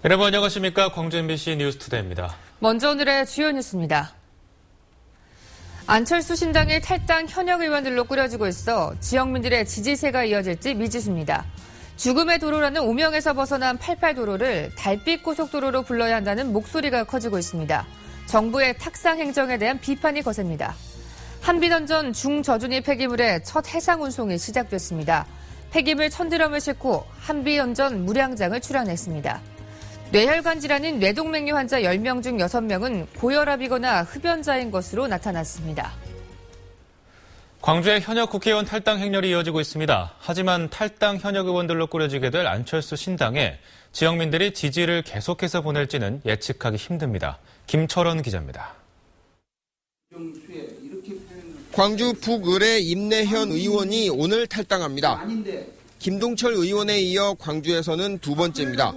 여러분 안녕하십니까? 광주 MBC 뉴스투데이입니다. 먼저 오늘의 주요 뉴스입니다. 안철수 신당의 탈당 현역 의원들로 꾸려지고 있어 지역민들의 지지세가 이어질지 미지수입니다. 죽음의 도로라는 오명에서 벗어난 88도로를 달빛 고속도로로 불러야 한다는 목소리가 커지고 있습니다. 정부의 탁상 행정에 대한 비판이 거셉니다. 한비던전 중저준위 폐기물의 첫 해상 운송이 시작됐습니다. 폐기물 1000드럼을 싣고 한비던전 무량장을 출항했습니다. 뇌혈관 질환인 뇌동맥류 환자 10명 중 6명은 고혈압이거나 흡연자인 것으로 나타났습니다. 광주의 현역 국회의원 탈당 행렬이 이어지고 있습니다. 하지만 탈당 현역 의원들로 꾸려지게 될 안철수 신당에 지역민들이 지지를 계속해서 보낼지는 예측하기 힘듭니다. 김철원 기자입니다. 광주 북을의 임내현 의원이 오늘 탈당합니다. 김동철 의원에 이어 광주에서는 두 번째입니다.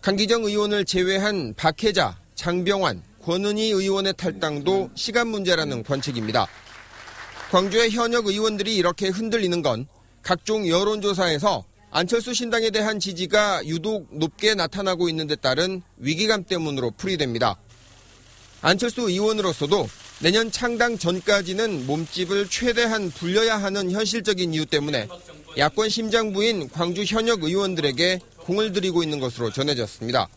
강기정 의원을 제외한 박혜자, 장병환, 권은희 의원의 탈당도 시간 문제라는 관측입니다. 광주의 현역 의원들이 이렇게 흔들리는 건 각종 여론조사에서 안철수 신당에 대한 지지가 유독 높게 나타나고 있는 데 따른 위기감 때문으로 풀이됩니다. 안철수 의원으로서도 내년 창당 전까지는 몸집을 최대한 불려야 하는 현실적인 이유 때문에 야권 심장부인 광주 현역 의원들에게 공을 들이고 있는 것으로 전해졌습니다.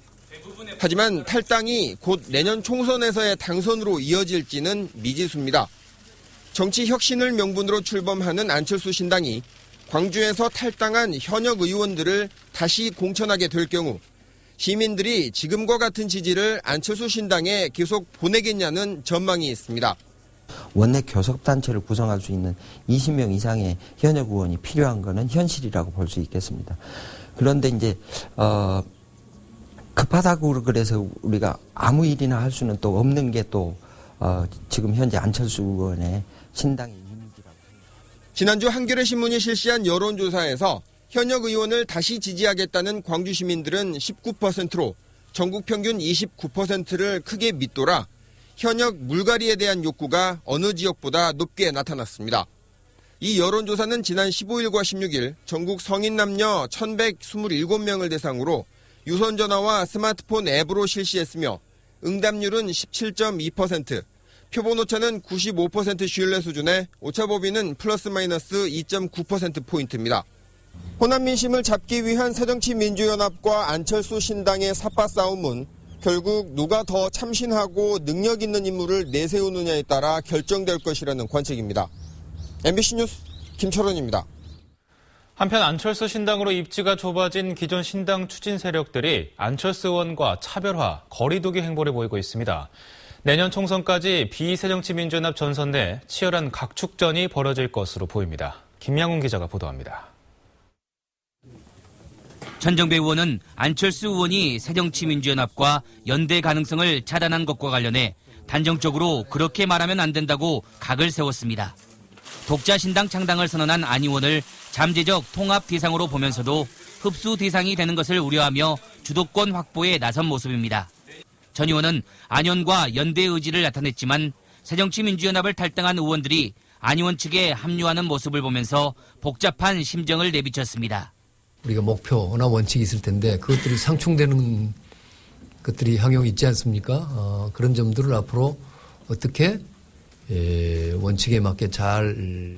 하지만 탈당이 곧 내년 총선에서의 당선으로 이어질지는 미지수입니다. 정치 혁신을 명분으로 출범하는 안철수 신당이 광주에서 탈당한 현역 의원들을 다시 공천하게 될 경우 시민들이 지금과 같은 지지를 안철수 신당에 계속 보내겠냐는 전망이 있습니다. 원내 교섭단체를 구성할 수 있는 20명 이상의 현역 의원이 필요한 것은 현실이라고 볼 수 있겠습니다. 그런데 이제 급하다고 그래서 우리가 아무 일이나 할 수는 또 없는 게 또 지금 현재 안철수 의원의 신당의 이미지라고 생각합니다. 지난주 한겨레 신문이 실시한 여론조사에서 현역 의원을 다시 지지하겠다는 광주 시민들은 19%로 전국 평균 29%를 크게 밑돌아 현역 물갈이에 대한 욕구가 어느 지역보다 높게 나타났습니다. 이 여론조사는 지난 15일과 16일 전국 성인 남녀 1127명을 대상으로 유선전화와 스마트폰 앱으로 실시했으며 응답률은 17.2%, 표본 오차는 95% 신뢰 수준에 오차범위는 플러스 마이너스 2.9%포인트입니다. 호남 민심을 잡기 위한 새정치민주연합과 안철수 신당의 삿바 싸움은 결국 누가 더 참신하고 능력 있는 인물을 내세우느냐에 따라 결정될 것이라는 관측입니다. MBC 뉴스 김철원입니다. 한편 안철수 신당으로 입지가 좁아진 기존 신당 추진 세력들이 안철수 의원과 차별화, 거리두기 행보를 보이고 있습니다. 내년 총선까지 비새정치민주연합 전선내 치열한 각축전이 벌어질 것으로 보입니다. 김양훈 기자가 보도합니다. 천정배 의원은 안철수 의원이 새정치민주연합과 연대 가능성을 차단한 것과 관련해 단정적으로 그렇게 말하면 안 된다고 각을 세웠습니다. 독자 신당 창당을 선언한 안 의원을 잠재적 통합 대상으로 보면서도 흡수 대상이 되는 것을 우려하며 주도권 확보에 나선 모습입니다. 전 의원은 안 의원과 연대 의지를 나타냈지만 새정치민주연합을 탈당한 의원들이 안 의원 측에 합류하는 모습을 보면서 복잡한 심정을 내비쳤습니다. 우리가 목표나 원칙이 있을 텐데 그것들이 상충되는 것들이 항용이 있지 않습니까? 그런 점들을 앞으로 어떻게 원칙에 맞게 잘.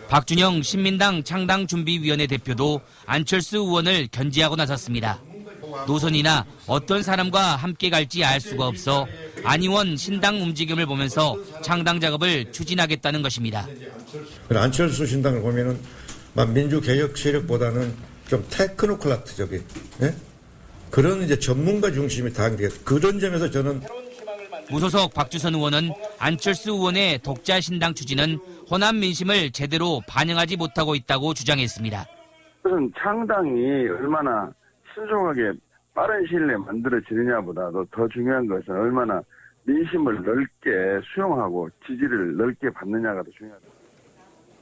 박준영 신민당 창당준비위원회 대표도 안철수 의원을 견제하고 나섰습니다. 노선이나 어떤 사람과 함께 갈지 알 수가 없어 안 의원 신당 움직임을 보면서 창당 작업을 추진하겠다는 것입니다. 안철수 신당을 보면은 민주개혁 세력보다는 좀 테크노크라트적인 그런 이제 전문가 중심이 다인데 그런 점에서 저는 무소속 박주선 의원은 안철수 의원의 독자 신당 추진은 호남 민심을 제대로 반영하지 못하고 있다고 주장했습니다. 그것은 창당이 얼마나 신속하게 빠른 시일 내에 만들어지느냐보다도 더 중요한 것은 얼마나 민심을 넓게 수용하고 지지를 넓게 받느냐가 더 중요하다.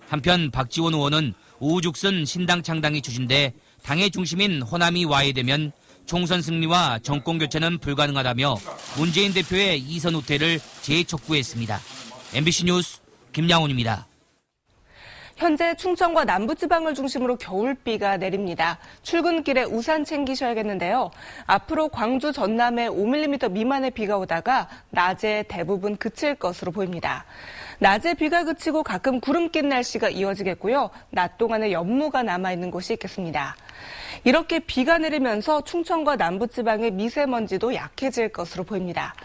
한편 박지원 의원은 우후죽순 신당 창당이 추진돼 당의 중심인 호남이 와해되면 총선 승리와 정권 교체는 불가능하다며 문재인 대표의 이선 후퇴를 재촉구했습니다. MBC 뉴스 김양훈입니다. 현재 충청과 남부지방을 중심으로 겨울비가 내립니다. 출근길에 우산 챙기셔야겠는데요. 앞으로 광주 전남에 5mm 미만의 비가 오다가 낮에 대부분 그칠 것으로 보입니다. 낮에 비가 그치고 가끔 구름 낀 날씨가 이어지겠고요. 낮 동안에 연무가 남아있는 곳이 있겠습니다. 이렇게 비가 내리면서 충청과 남부지방의 미세먼지도 약해질 것으로 보입니다.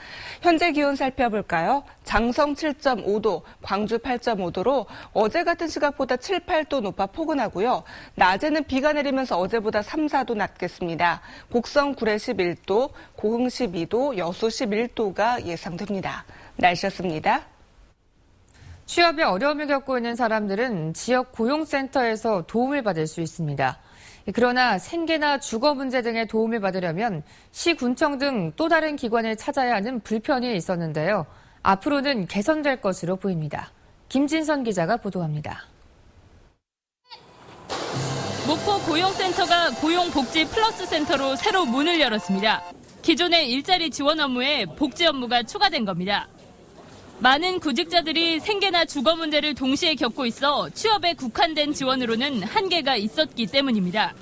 현재 기온 살펴볼까요? 장성 7.5도, 광주 8.5도로 어제 같은 시각보다 7, 8도 높아 포근하고요. 낮에는 비가 내리면서 어제보다 3, 4도 낮겠습니다. 곡성 구례 11도, 고흥 12도, 여수 11도가 예상됩니다. 날씨였습니다. 취업에 어려움을 겪고 있는 사람들은 지역 고용센터에서 도움을 받을 수 있습니다. 그러나 생계나 주거 문제 등의 도움을 받으려면 시, 군청 등 또 다른 기관을 찾아야 하는 불편이 있었는데요. 앞으로는 개선될 것으로 보입니다. 김진선 기자가 보도합니다. 목포 고용센터가 고용복지 플러스 센터로 새로 문을 열었습니다. 기존의 일자리 지원 업무에 복지 업무가 추가된 겁니다. 많은 구직자들이 생계나 주거 문제를 동시에 겪고 있어 취업에 국한된 지원으로는 한계가 있었기 때문입니다.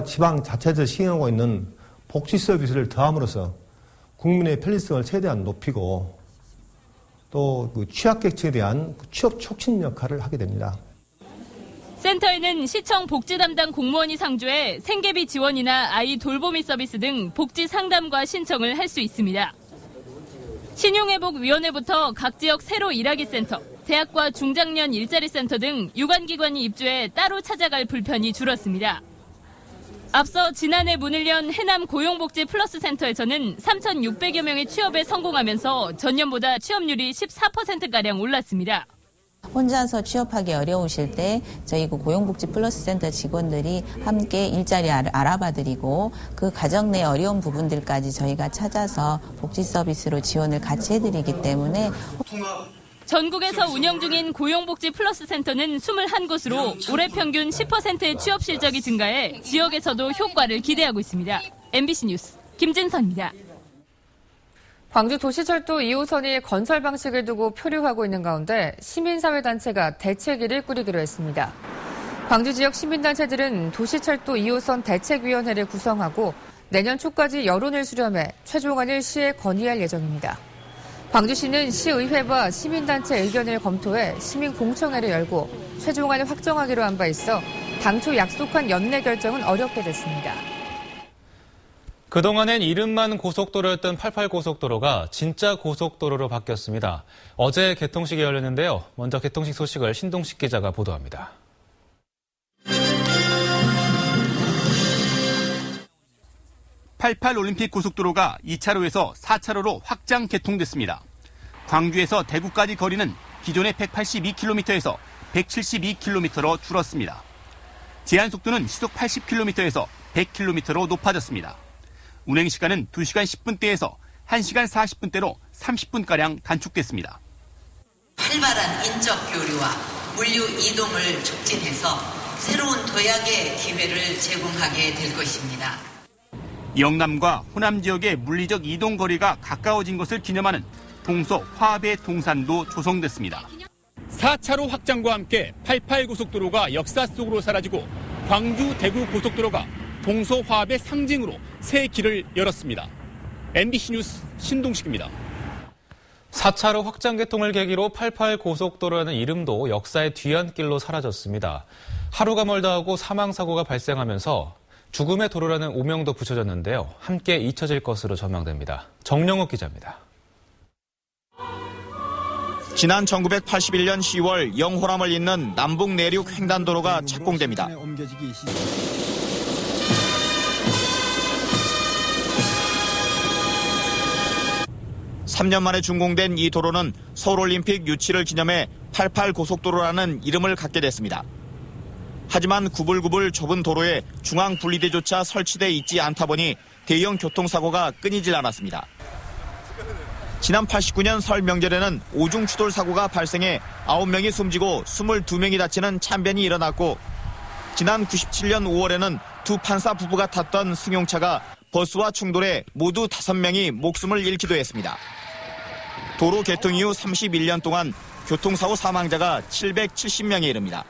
지방 자체에서 시행하고 있는 복지 서비스를 더함으로써 국민의 편리성을 최대한 높이고 또 취약계층에 대한 취업 촉진 역할을 하게 됩니다. 센터에는 시청 복지 담당 공무원이 상주해 생계비 지원이나 아이 돌보미 서비스 등 복지 상담과 신청을 할 수 있습니다. 신용회복위원회부터 각 지역 새로 일하기 센터, 대학과 중장년 일자리 센터 등 유관기관이 입주해 따로 찾아갈 불편이 줄었습니다. 앞서 지난해 문을 연 해남 고용복지 플러스 센터에서는 3,600여 명의 취업에 성공하면서 전년보다 취업률이 14%가량 올랐습니다. 혼자서 취업하기 어려우실 때 저희 고용복지 플러스 센터 직원들이 함께 일자리 알아봐드리고 그 가정 내 어려운 부분들까지 저희가 찾아서 복지 서비스로 지원을 같이 해드리기 때문에 전국에서 운영 중인 고용복지 플러스 센터는 21곳으로 올해 평균 10%의 취업 실적이 증가해 지역에서도 효과를 기대하고 있습니다. MBC 뉴스 김진선입니다. 광주 도시철도 2호선이 건설 방식을 두고 표류하고 있는 가운데 시민사회단체가 대책위를 꾸리기로 했습니다. 광주 지역 시민단체들은 도시철도 2호선 대책위원회를 구성하고 내년 초까지 여론을 수렴해 최종안을 시에 건의할 예정입니다. 광주시는 시의회와 시민단체 의견을 검토해 시민공청회를 열고 최종안을 확정하기로 한 바 있어 당초 약속한 연내 결정은 어렵게 됐습니다. 그동안엔 이름만 고속도로였던 88고속도로가 진짜 고속도로로 바뀌었습니다. 어제 개통식이 열렸는데요. 먼저 개통식 소식을 신동식 기자가 보도합니다. (88) 올림픽 고속도로가 2차로에서 4차로로 확장 개통됐습니다. 광주에서 대구까지 거리는 기존의 182km에서 172km로 줄었습니다. 제한 속도는 시속 80km에서 100km로 높아졌습니다. 운행 시간은 2시간 10분대에서 1시간 40분대로 30분가량 단축됐습니다. 활발한 인적 교류와 물류 이동을 촉진해서 새로운 도약의 기회를 제공하게 될 것입니다. 영남과 호남 지역의 물리적 이동 거리가 가까워진 것을 기념하는 동서 화배 동산도 조성됐습니다. 4차로 확장과 함께 88고속도로가 역사 속으로 사라지고 광주 대구 고속도로가 동서 화합의 상징으로 새 길을 열었습니다. MBC 뉴스 신동식입니다. 4차로 확장 개통을 계기로 88고속도로라는 이름도 역사의 뒤안길로 사라졌습니다. 하루가 멀다 하고 사망사고가 발생하면서 죽음의 도로라는 오명도 붙여졌는데요. 함께 잊혀질 것으로 전망됩니다. 정영욱 기자입니다. 지난 1981년 10월 영호람을 잇는 남북 내륙 횡단도로가 착공됩니다. 3년 만에 준공된 이 도로는 서울올림픽 유치를 기념해 88고속도로라는 이름을 갖게 됐습니다. 하지만 구불구불 좁은 도로에 중앙 분리대조차 설치돼 있지 않다 보니 대형 교통사고가 끊이질 않았습니다. 지난 89년 설 명절에는 오중 추돌 사고가 발생해 9명이 숨지고 22명이 다치는 참변이 일어났고 지난 97년 5월에는 두 판사 부부가 탔던 승용차가 버스와 충돌해 모두 5명이 목숨을 잃기도 했습니다. 도로 개통 이후 31년 동안 교통사고 사망자가 770명에 이릅니다.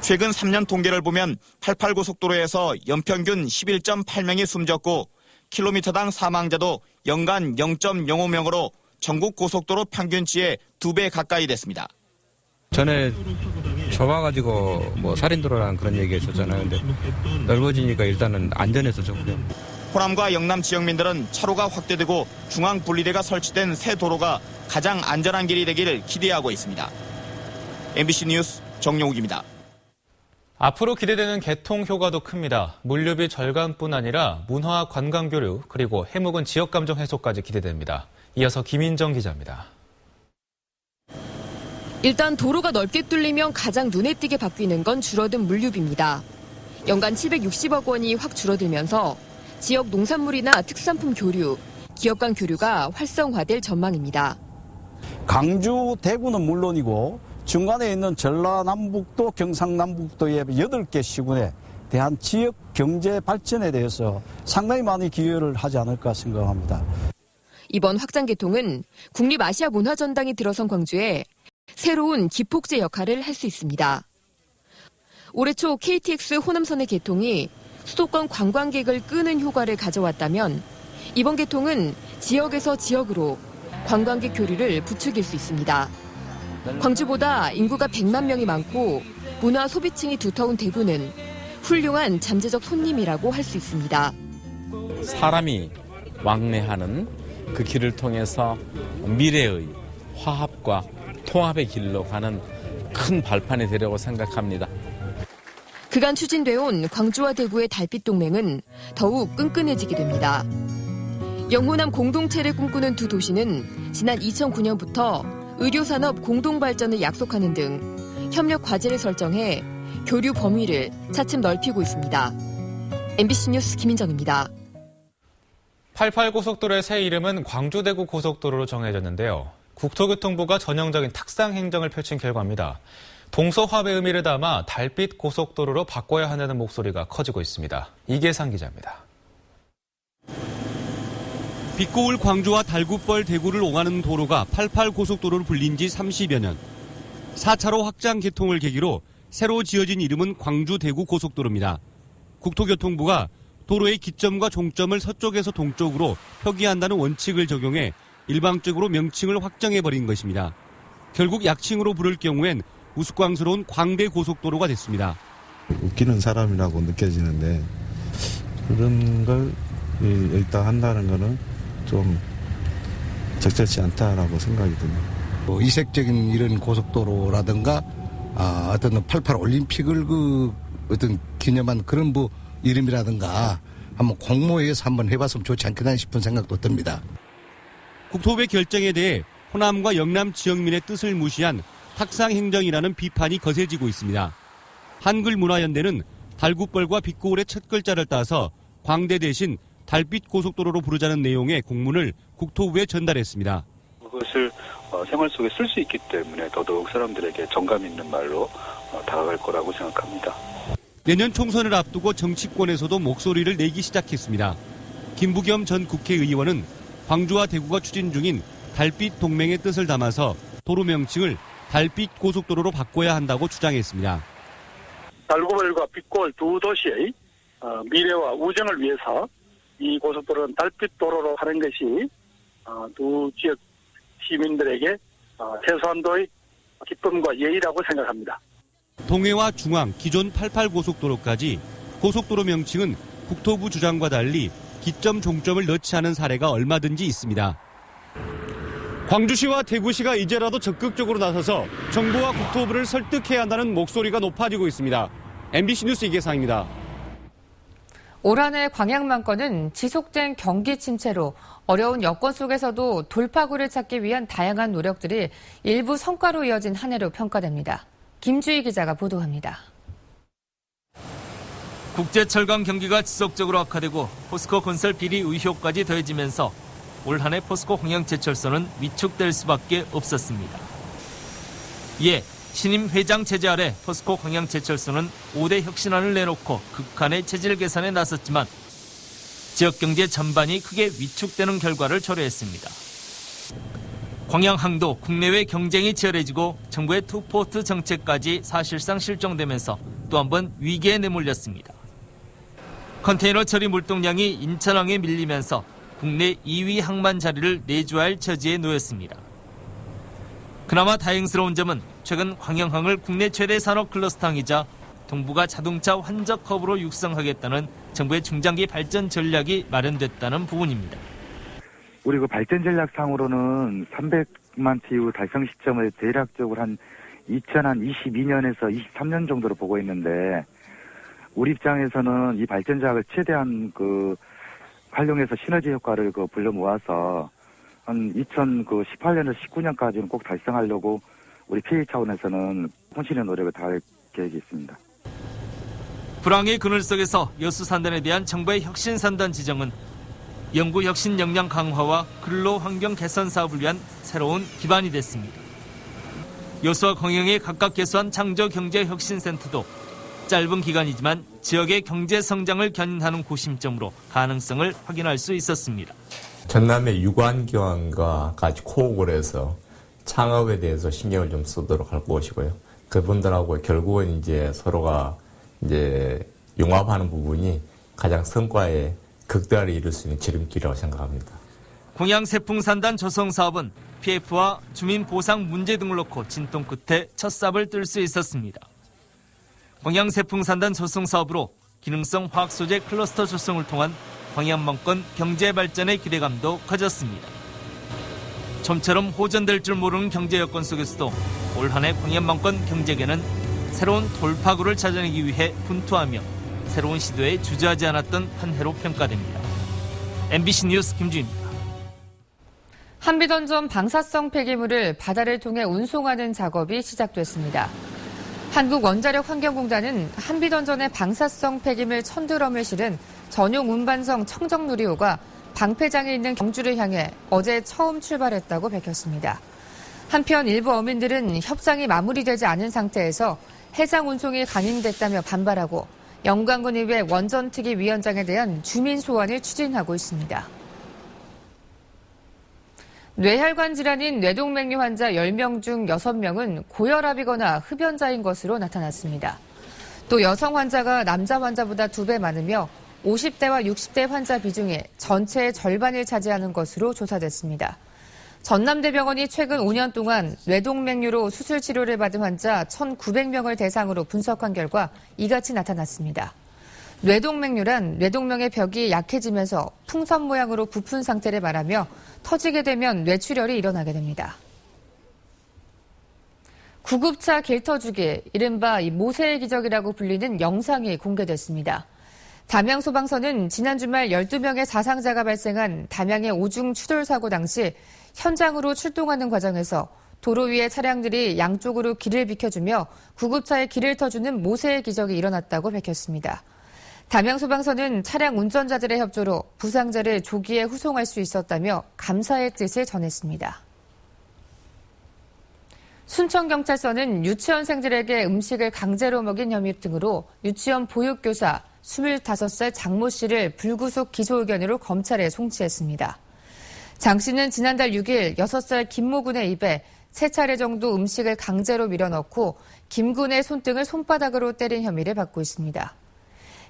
최근 3년 통계를 보면 88고속도로에서 연평균 11.8명이 숨졌고 킬로미터당 사망자도 연간 0.05명으로 전국 고속도로 평균치의 2배 가까이 됐습니다. 전에 좁아가지고 뭐 살인도로라는 그런 얘기가 있었잖아요. 근데 넓어지니까 일단은 안전해서 좋고요. 호남과 영남 지역민들은 차로가 확대되고 중앙 분리대가 설치된 새 도로가 가장 안전한 길이 되길 기대하고 있습니다. MBC 뉴스 정용욱입니다. 앞으로 기대되는 개통 효과도 큽니다. 물류비 절감뿐 아니라 문화 관광 교류 그리고 해묵은 지역 감정 해소까지 기대됩니다. 이어서 김인정 기자입니다. 일단 도로가 넓게 뚫리면 가장 눈에 띄게 바뀌는 건 줄어든 물류비입니다. 연간 760억 원이 확 줄어들면서 지역 농산물이나 특산품 교류, 기업 간 교류가 활성화될 전망입니다. 광주, 대구는 물론이고 중간에 있는 전라남북도, 경상남북도의 8개 시군에 대한 지역 경제 발전에 대해서 상당히 많이 기여를 하지 않을까 생각합니다. 이번 확장 개통은 국립아시아문화전당이 들어선 광주에 새로운 기폭제 역할을 할 수 있습니다. 올해 초 KTX 호남선의 개통이 수도권 관광객을 끄는 효과를 가져왔다면 이번 개통은 지역에서 지역으로 관광객 교류를 부추길 수 있습니다. 광주보다 인구가 100만 명이 많고 문화 소비층이 두터운 대구는 훌륭한 잠재적 손님이라고 할 수 있습니다. 사람이 왕래하는 그 길을 통해서 미래의 화합과 통합의 길로 가는 큰 발판이 되려고 생각합니다. 그간 추진돼 온 광주와 대구의 달빛 동맹은 더욱 끈끈해지게 됩니다. 영호남 공동체를 꿈꾸는 두 도시는 지난 2009년부터 의료산업 공동발전을 약속하는 등 협력 과제를 설정해 교류 범위를 차츰 넓히고 있습니다. MBC 뉴스 김인정입니다. 88고속도로의 새 이름은 광주-대구 고속도로로 정해졌는데요. 국토교통부가 전형적인 탁상 행정을 펼친 결과입니다. 동서화합의 의미를 담아 달빛 고속도로로 바꿔야 한다는 목소리가 커지고 있습니다. 이계상 기자입니다. 빛고울 광주와 달구뻘 대구를 오가는 도로가 88고속도로로 불린 지 30여 년. 4차로 확장 개통을 계기로 새로 지어진 이름은 광주-대구 고속도로입니다. 국토교통부가 도로의 기점과 종점을 서쪽에서 동쪽으로 표기한다는 원칙을 적용해 일방적으로 명칭을 확정해버린 것입니다. 결국 약칭으로 부를 경우엔 우스꽝스러운 광대고속도로가 됐습니다. 웃기는 사람이라고 느껴지는데 그런 걸 일단 한다는 거는 좀 적절치 않다라고 생각이 듭니다. 이색적인 이런 고속도로라든가 어떤 88 올림픽을 어떤 기념한 그런 이름이라든가 한번 공모해서 한번 해봤으면 좋지 않겠나 싶은 생각도 듭니다. 국토부의 결정에 대해 호남과 영남 지역민의 뜻을 무시한 탁상 행정이라는 비판이 거세지고 있습니다. 한글문화연대는 달구뻘과 빛고울의 첫 글자를 따서 광대 대신 달빛 고속도로로 부르자는 내용의 공문을 국토부에 전달했습니다. 그것을 생활 속에 쓸 수 있기 때문에 더더욱 사람들에게 정감 있는 말로 다가갈 거라고 생각합니다. 내년 총선을 앞두고 정치권에서도 목소리를 내기 시작했습니다. 김부겸 전 국회의원은 광주와 대구가 추진 중인 달빛 동맹의 뜻을 담아서 도로 명칭을 달빛 고속도로로 바꿔야 한다고 주장했습니다. 달구벌과 빛고울 두 도시의 미래와 우정을 위해서 이 고속도로는 달빛 도로로 하는 것이 두 지역 시민들에게 최소한도의 기쁨과 예의라고 생각합니다. 동해와 중앙 기존 88고속도로까지 고속도로 명칭은 국토부 주장과 달리 기점 종점을 넣지 않은 사례가 얼마든지 있습니다. 광주시와 대구시가 이제라도 적극적으로 나서서 정부와 국토부를 설득해야 한다는 목소리가 높아지고 있습니다. MBC 뉴스 이계상입니다. 올 한 해 광양만권은 지속된 경기 침체로 어려운 여건 속에서도 돌파구를 찾기 위한 다양한 노력들이 일부 성과로 이어진 한 해로 평가됩니다. 김주희 기자가 보도합니다. 국제철강 경기가 지속적으로 악화되고 포스코 건설 비리 의혹까지 더해지면서 올 한 해 포스코 광양제철소는 위축될 수밖에 없었습니다. 이에 신임 회장 체제 아래 포스코 광양제철소는 5대 혁신안을 내놓고 극한의 체질 개선에 나섰지만 지역 경제 전반이 크게 위축되는 결과를 초래했습니다. 광양항도 국내외 경쟁이 치열해지고 정부의 투포트 정책까지 사실상 실종되면서 또 한 번 위기에 내몰렸습니다. 컨테이너 처리 물동량이 인천항에 밀리면서 국내 2위 항만 자리를 내주할 처지에 놓였습니다. 그나마 다행스러운 점은 최근 광양항을 국내 최대 산업 클러스터항이자 동북아 자동차 환적 허브로 육성하겠다는 정부의 중장기 발전 전략이 마련됐다는 부분입니다. 우리 그 발전 전략상으로는 300만 TU 달성 시점을 대략적으로 한 2022년에서 23년 정도로 보고 있는데, 우리 입장에서는 이 발전 전략을 최대한 활용해서 시너지 효과를 불러 모아서 한 2018년에서 19년까지는 꼭 달성하려고 우리 PA 차원에서는 혼신의 노력을 다할 계획이 있습니다. 불황의 그늘 속에서 여수산단에 대한 정부의 혁신산단 지정은 연구 혁신 역량 강화와 근로 환경 개선 사업을 위한 새로운 기반이 됐습니다. 여수와 광양에 각각 개소한 창조경제혁신센터도 짧은 기간이지만 지역의 경제 성장을 견인하는 고심점으로 가능성을 확인할 수 있었습니다. 전남의 유관기관과 같이 코업을 해서 창업에 대해서 신경을 좀 쓰도록 할 것이고요. 그분들하고 결국은 이제 서로가 이제 융합하는 부분이 가장 성과에 극대화를 이룰 수 있는 지름길이라고 생각합니다. 광양세풍산단 조성사업은 PF와 주민보상 문제 등을 놓고 진통 끝에 첫 삽을 뜰 수 있었습니다. 광양세풍산단 조성사업으로 기능성 화학소재 클러스터 조성을 통한 광양만권 경제발전의 기대감도 커졌습니다. 좀처럼 호전될 줄 모르는 경제 여건 속에서도 올 한 해 광양만권 경제계는 새로운 돌파구를 찾아내기 위해 분투하며 새로운 시도에 주저하지 않았던 한 해로 평가됩니다. MBC 뉴스 김주희입니다. 한비던전 방사성 폐기물을 바다를 통해 운송하는 작업이 시작됐습니다. 한국원자력환경공단은 한비던전의 방사성 폐기물 1000드럼을 실은 전용 운반성 청정누리호가 방패장에 있는 경주를 향해 어제 처음 출발했다고 밝혔습니다. 한편 일부 어민들은 협상이 마무리되지 않은 상태에서 해상 운송이 강행됐다며 반발하고 영광군의회 원전특위 위원장에 대한 주민 소환을 추진하고 있습니다. 뇌혈관 질환인 뇌동맥류 환자 10명 중 6명은 고혈압이거나 흡연자인 것으로 나타났습니다. 또 여성 환자가 남자 환자보다 2배 많으며 50대와 60대 환자 비중이 전체의 절반을 차지하는 것으로 조사됐습니다. 전남대병원이 최근 5년 동안 뇌동맥류로 수술 치료를 받은 환자 1,900명을 대상으로 분석한 결과 이같이 나타났습니다. 뇌동맥류란 뇌동맥의 벽이 약해지면서 풍선 모양으로 부푼 상태를 말하며 터지게 되면 뇌출혈이 일어나게 됩니다. 구급차 길터주기, 이른바 모세의 기적이라고 불리는 영상이 공개됐습니다. 담양소방서는 지난 주말 12명의 사상자가 발생한 담양의 오중 추돌 사고 당시 현장으로 출동하는 과정에서 도로 위에 차량들이 양쪽으로 길을 비켜주며 구급차에 길을 터주는 모세의 기적이 일어났다고 밝혔습니다. 담양소방서는 차량 운전자들의 협조로 부상자를 조기에 후송할 수 있었다며 감사의 뜻을 전했습니다. 순천경찰서는 유치원생들에게 음식을 강제로 먹인 혐의 등으로 유치원 보육교사 25살 장모 씨를 불구속 기소 의견으로 검찰에 송치했습니다. 장 씨는 지난달 6일 6살 김모 군의 입에 3차례 정도 음식을 강제로 밀어넣고 김 군의 손등을 손바닥으로 때린 혐의를 받고 있습니다.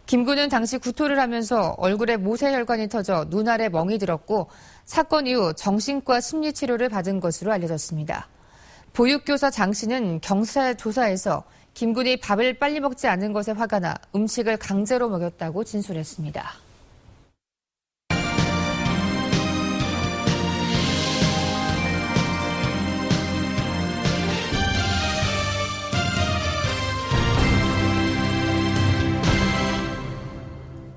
김 군은 당시 구토를 하면서 얼굴에 모세혈관이 터져 눈 아래 멍이 들었고 사건 이후 정신과 심리치료를 받은 것으로 알려졌습니다. 보육교사 장 씨는 경찰 조사에서 김 군이 밥을 빨리 먹지 않은 것에 화가 나 음식을 강제로 먹였다고 진술했습니다.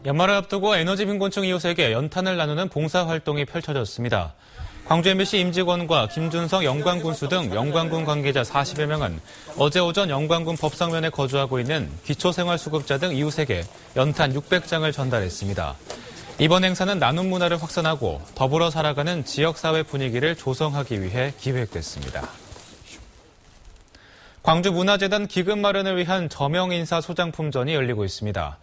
연말을 앞두고 에너지 빈곤층 이웃에게 연탄을 나누는 봉사활동이 펼쳐졌습니다. 광주 MBC 임직원과 김준성 영광군수 등 영광군 관계자 40여 명은 어제 오전 영광군 법성면에 거주하고 있는 기초생활수급자 등 이웃에게 연탄 600장을 전달했습니다. 이번 행사는 나눔 문화를 확산하고 더불어 살아가는 지역사회 분위기를 조성하기 위해 기획됐습니다. 광주문화재단 기금 마련을 위한 저명인사 소장품전이 열리고 있습니다.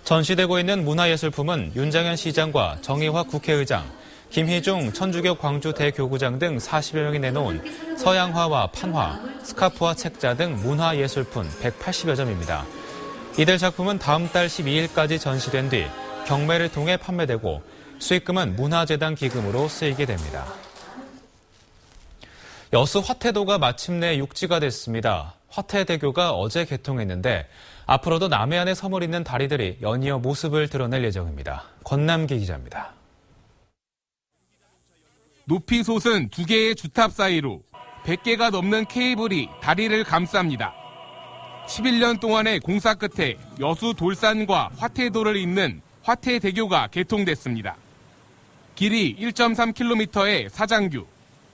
전시되고 있는 문화예술품은 윤장현 시장과 정의화 국회의장, 김희중 천주교 광주 대교구장 등 40여 명이 내놓은 서양화와 판화, 스카프와 책자 등 문화예술품 180여 점입니다. 이들 작품은 다음 달 12일까지 전시된 뒤 경매를 통해 판매되고 수익금은 문화재단 기금으로 쓰이게 됩니다. 여수 화태도가 마침내 육지가 됐습니다. 화태대교가 어제 개통했는데 앞으로도 남해안에 서물 있는 다리들이 연이어 모습을 드러낼 예정입니다. 권남기 기자입니다. 높이 솟은 두 개의 주탑 사이로 100개가 넘는 케이블이 다리를 감쌉니다. 11년 동안의 공사 끝에 여수 돌산과 화태도를 잇는 화태대교가 개통됐습니다. 길이 1.3km의 사장규,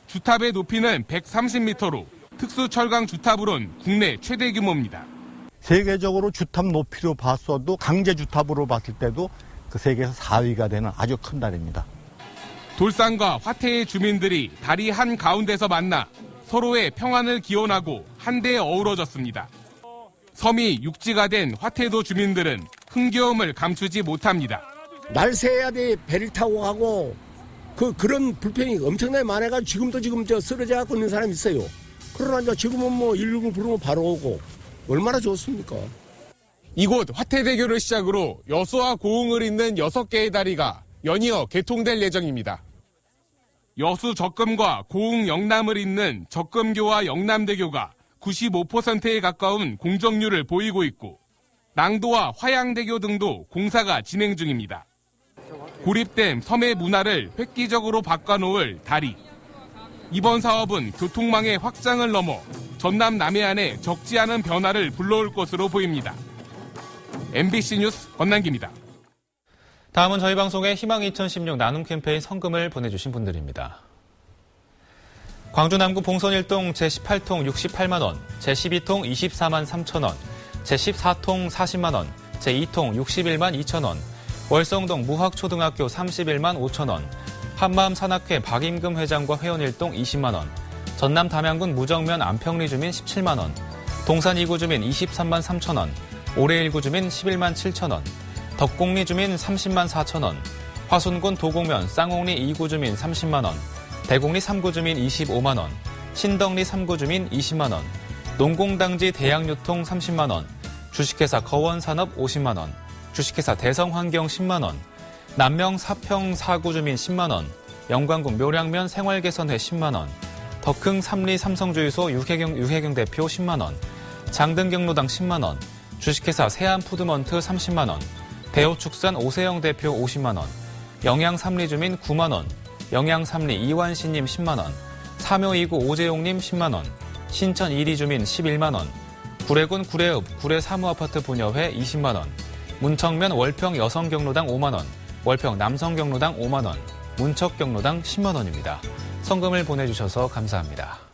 주탑의 높이는 130m로 특수 철강 주탑으론 국내 최대 규모입니다. 세계적으로 주탑 높이로 봤어도 강제 주탑으로 봤을 때도 그 세계에서 4위가 되는 아주 큰 다리입니다. 돌산과 화태의 주민들이 다리 한 가운데서 만나 서로의 평안을 기원하고 한데 어우러졌습니다. 섬이 육지가 된 화태도 주민들은 흥겨움을 감추지 못합니다. 날 새야 돼 배를 타고 가고 그런 불편이 엄청나게 많아가지고 지금도 쓰러져 갖고 있는 사람이 있어요. 그러나 지금은 119 부르면 바로 오고 얼마나 좋습니까? 이곳 화태대교를 시작으로 여수와 고흥을 잇는 6개의 다리가 연이어 개통될 예정입니다. 여수 적금과 고흥 영남을 잇는 적금교와 영남대교가 95%에 가까운 공정률을 보이고 있고 낭도와 화양대교 등도 공사가 진행 중입니다. 고립된 섬의 문화를 획기적으로 바꿔놓을 다리. 이번 사업은 교통망의 확장을 넘어 전남 남해안에 적지 않은 변화를 불러올 것으로 보입니다. MBC 뉴스 권남기입니다. 다음은 저희 방송에 희망 2016 나눔 캠페인 성금을 보내주신 분들입니다. 광주 남구 봉선 1동 제18통 68만 원, 제12통 24만 3천 원, 제14통 40만 원, 제2통 61만 2천 원, 월성동 무학초등학교 31만 5천 원, 한마음 산악회 박임금 회장과 회원 1동 20만 원, 전남 담양군 무정면 안평리 주민 17만 원, 동산 2구 주민 23만 3천 원, 올해 1구 주민 11만 7천 원, 덕곡리 주민 30만 4천 원, 화순군 도곡면 쌍옥리 2구 주민 30만 원, 대곡리 3구 주민 25만 원, 신덕리 3구 주민 20만 원, 농공당지 대양유통 30만 원, 주식회사 거원산업 50만 원, 주식회사 대성환경 10만 원, 남명 사평 4구 주민 10만 원, 영광군 묘량면 생활개선회 10만 원, 덕흥 삼리 삼성주유소 유혜경 대표 10만 원, 장등경로당 10만 원, 주식회사 세안푸드먼트 30만 원, 대호축산 오세영 대표 50만 원, 영양 삼리 주민 9만 원, 영양 삼리 이완신님 10만 원, 사묘 2구 오재용님 10만 원, 신천 1위 주민 11만 원, 구례군 구례읍 구례 사무아파트 분여회 20만 원, 문청면 월평 여성경로당 5만 원, 월평 남성경로당 5만 원, 문척경로당 10만 원입니다. 성금을 보내주셔서 감사합니다.